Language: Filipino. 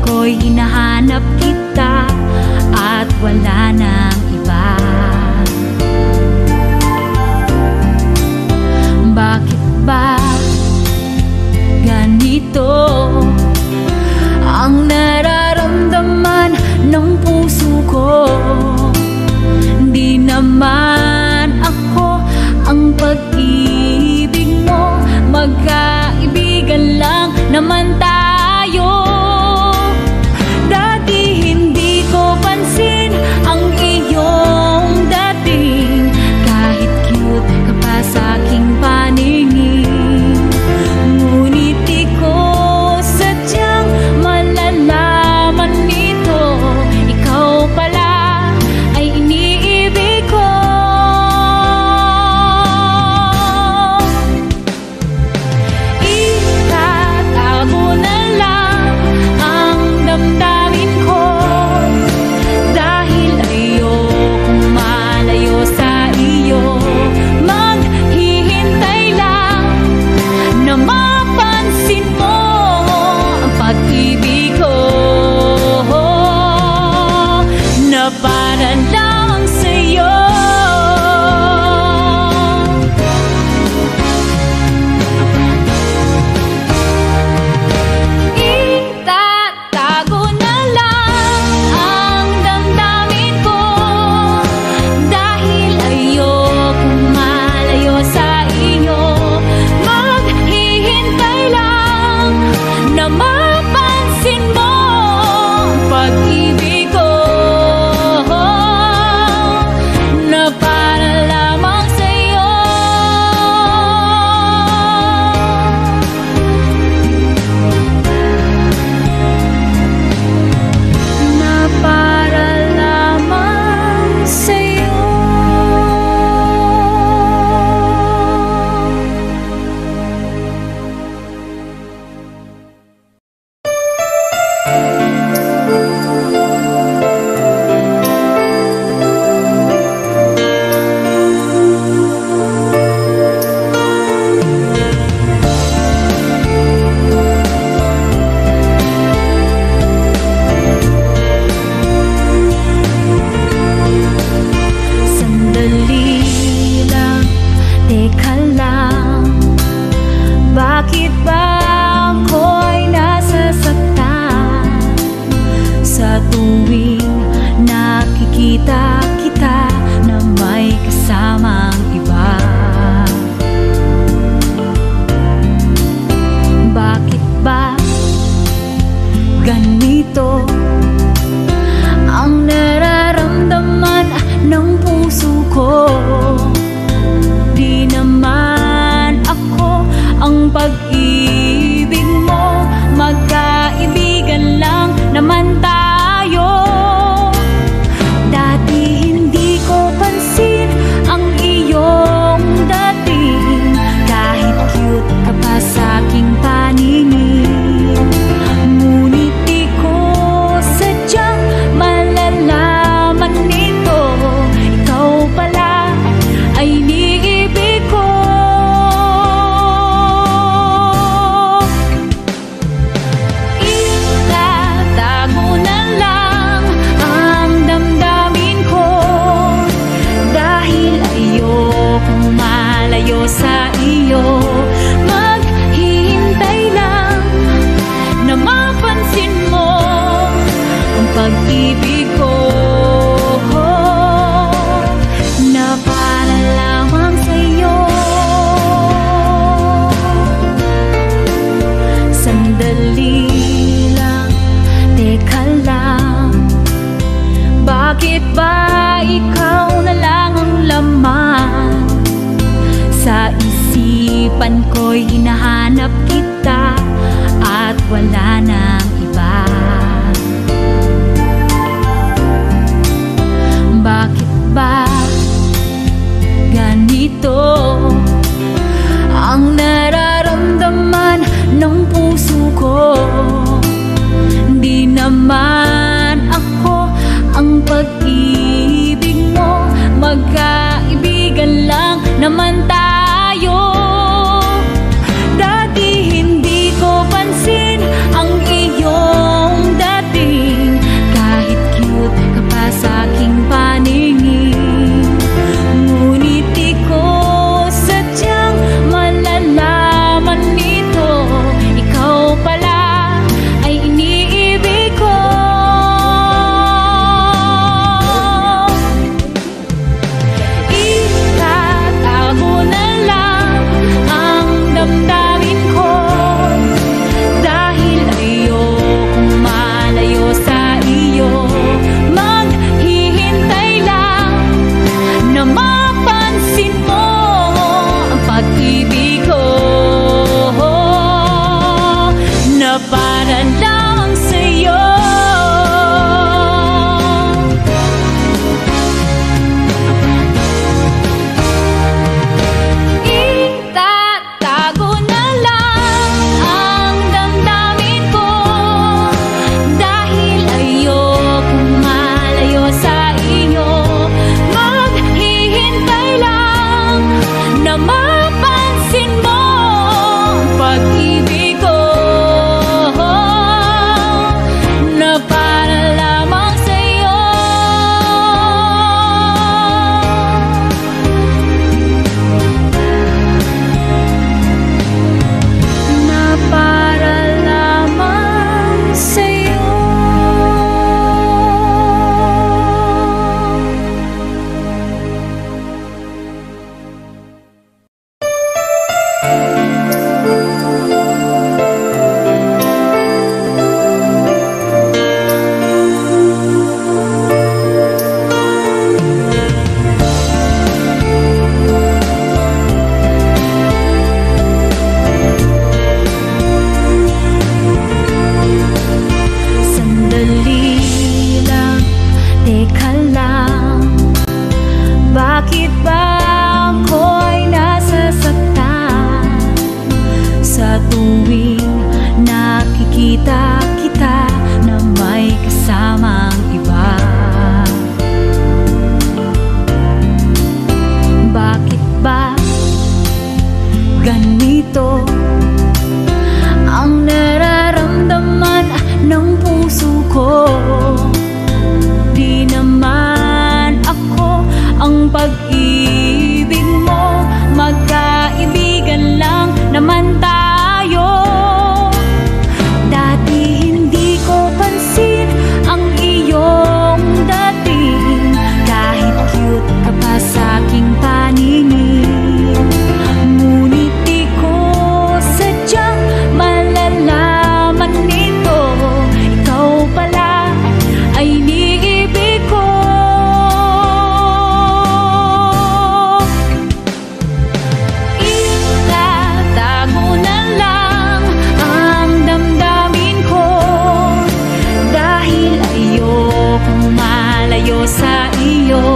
Ko'y hinahanap kita at wala nang iba. Bakit ba ganito ang nararamdaman ng puso ko? Di naman ako ang pag-ibig mo, magkaibigan lang naman tayo. Sa aking paningin, ngunit di ko sadyang malalaman nito, ikaw pala ay iniibig ko. Itatago na lang ang damdamin ko, dahil ayokong malayo sa iyo. Mapansin mo ang pag-ibig ko na para lang sa'yo. Itatago na lang ang damdamin ko, dahil ayokong malayo sa iyo. Na mapansin mo ang pag-ibig ko na para lamang sa'yo. Na para lamang sa'yo. Bakit ba ako'y nasasaktan sa tuwing nakikita kita kasamang iba. Bakit ba ganito ang nararamdaman ng puso ko? Di naman ako ang pag-ibig mo, magkaibigan lang naman tayo. Dati hindi ko pansin ang iyong dating, kahit cute ka pa sa'king paningin. Ngunit di ko sadyang malalaman nito, ikaw pala ay iniibig ko. Itatago na lang ang damdamin ko, dahil ayokong malayo sa iyo. Maghihintay lang na mapansin mo ang pag-ibig ko, na para lamang sa'yo. Sandali lang, teka lang, bakit ba ikaw na lang ang laman sa isipan ko'y hinahanap kita at wala nang iba? Bakit ba ganito ang nararamdaman ng puso ko? Di naman ako ang pag-ibig mo, magkaibigan lang naman tayo. Dati hindi ko pansin ang iyong dating, kahit cute ka pa sa'king paningin. Ngunit di ko sadyang malalaman nito, ikaw pala ay iniibig ko. Itatago na lang ang damdamin ko, dahil ayokong malayo sa iyo. Maghihintay lang na mapansin mo ang pag-ibig ko, na para lang sa'yo. Itatago na lang ang damdamin ko, dahil ayokong malayo sa iyo. Maghihintay lang na mapansin mo ang pag-ibig ko, na para lamang sa'yo. Na para lamang sa'yo. Sandali lang, teka lang, bakit ba ako ay nasasaktan sa tuwing nakikita kita na may kasamang iba? Bakit ba ganito ang nararamdaman ng puso ko? Di naman ako ang pag-ibig mo, magkaibigan lang naman tayo. Dati iyo.